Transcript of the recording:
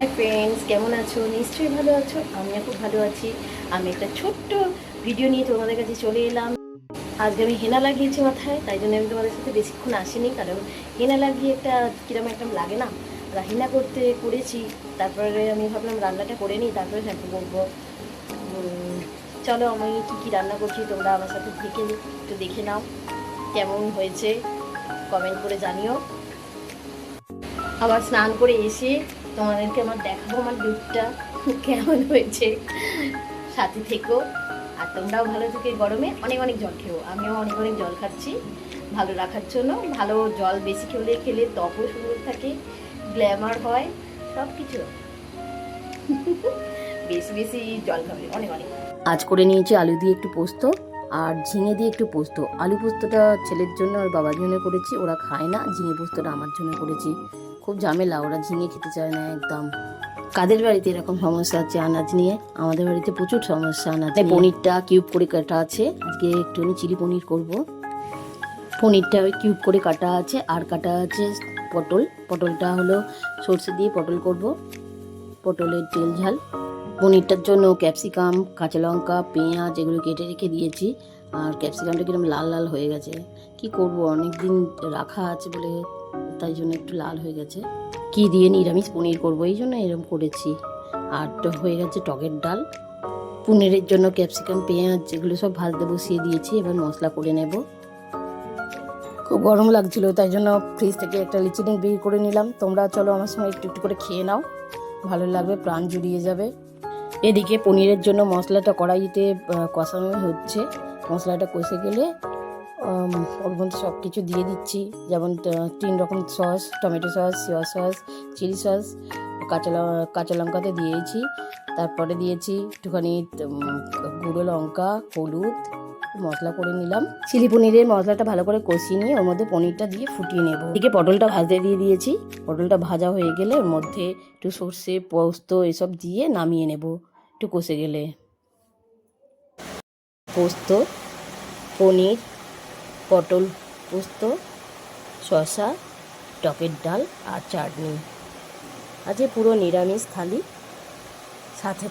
Hi friends, কেমন আছো? নিশ্চয়ই ভালো আছো। আমিও খুব ভালো আছি। আমি একটা ছোট্ট ভিডিও নিয়ে তোমাদের কাছে চলে এলাম। আজকে আমি হেনা লাগিয়েছি মাথায়, তাই জন্য আমি তোমাদের সাথে বেশিক্ষণ আসিনি, কারণ হেনা লাগিয়ে একটা কীরকম একটা লাগে না। আর হেনা করেছি, তারপরে আমি ভাবলাম রান্নাটা করে নিই, তারপরে শ্যাম্পু করবো। চলো আমি কী কী রান্না করছি তোমরা আমার সাথে থেকে একটু দেখে নাও, কেমন হয়েছে কমেন্ট করে জানিও। আবার স্নান করে এসে তোমাদেরকে আমার দেখাবো আমার লুকটা কেমন হয়েছে। সাথে থেকো, আর তোমরাও ভালো থেকে গরমে অনেক অনেক জল খেও। আমিও অনেক অনেক জল খাচ্ছি ভালো রাখার জন্য। ভালো জল বেশি খেলে ত্বকও সুন্দর থাকে, গ্ল্যামার হয়, সব কিছু। বেশি বেশি জল খাবে, অনেক অনেক। আজ করে নিয়েছি আলু দিয়ে একটু পোস্ত আর ঝিঙে দিয়ে একটু পোস্ত। আলু পোস্তটা ছেলের জন্য আর বাবার জন্য করেছি, ওরা খায় না। ঝিঙে পোস্তটা আমার জন্য করেছি। খুব ঝামেলা, ওরা ঝিঙে খেতে চায় না একদম। কাদের বাড়িতে এরকম সমস্যা আছে আনাজ নিয়ে? আমাদের বাড়িতে প্রচুর সমস্যা আনাজ। পনিরটা কিউব করে কাটা আছে, আজকে একটুখানি চিলি পনির করব। পনিরটা ওই কিউব করে কাটা আছে, আর কাটা আছে পটলটা হলো সর্ষে দিয়ে পটল করব, পটলের তেল ঝাল। পনিরটার জন্য ক্যাপসিকাম, কাঁচা লঙ্কা, পেঁয়াজ এগুলো কেটে রেখে দিয়েছি। আর ক্যাপসিকামটা কিরকম লাল লাল হয়ে গেছে, কি করব, অনেক দিন রাখা আছে বলে তাই জন্য একটু লাল হয়ে গেছে। কি দিয়ে নিরামিষ পনির করবো, এই জন্য এরকম করেছি। আর হয়ে গেছে টকের ডাল। পনিরের জন্য ক্যাপসিকাম, পেঁয়াজ এগুলো সব ভাজতে বসিয়ে দিয়েছি, এবার মশলা করে নেব। খুব গরম লাগছিল, তাই জন্য ফ্রিজ থেকে একটা লিচি ডিম বের করে নিলাম। তোমরা চলো আমার সঙ্গে একটু একটু করে খেয়ে নাও, ভালো লাগবে, প্রাণ জুড়িয়ে যাবে। এদিকে পনিরের জন্য মশলাটা কড়াইতে কষানো হচ্ছে। মশলাটা কষে গেলে ওর মধ্যে সব কিছু দিয়ে দিচ্ছি, যেমন 3 রকম sauce, tomato sauce, soya sauce, chilli sauce, কাঁচা লঙ্কাতে দিয়েছি। তারপরে দিয়েছি একটুখানি গুঁড়ো লঙ্কা, হলুদ, মশলা করে নিলাম। চিলি পনিরের মশলাটা ভালো করে কষিয়ে নিয়ে ওর মধ্যে পনিরটা দিয়ে ফুটিয়ে নেব। এদিকে পটলটা ভাজতে দিয়ে দিয়েছি। পটলটা ভাজা হয়ে গেলে ওর মধ্যে একটু সর্ষে, পোস্ত এসব দিয়ে নামিয়ে নেব একটু কষে গেলে। পোস্ত, পনির, পটল পোস্ত, শসা, টকের ডাল আর চাটনি। আজকে পুরো নিরামিষ থালি। সাথে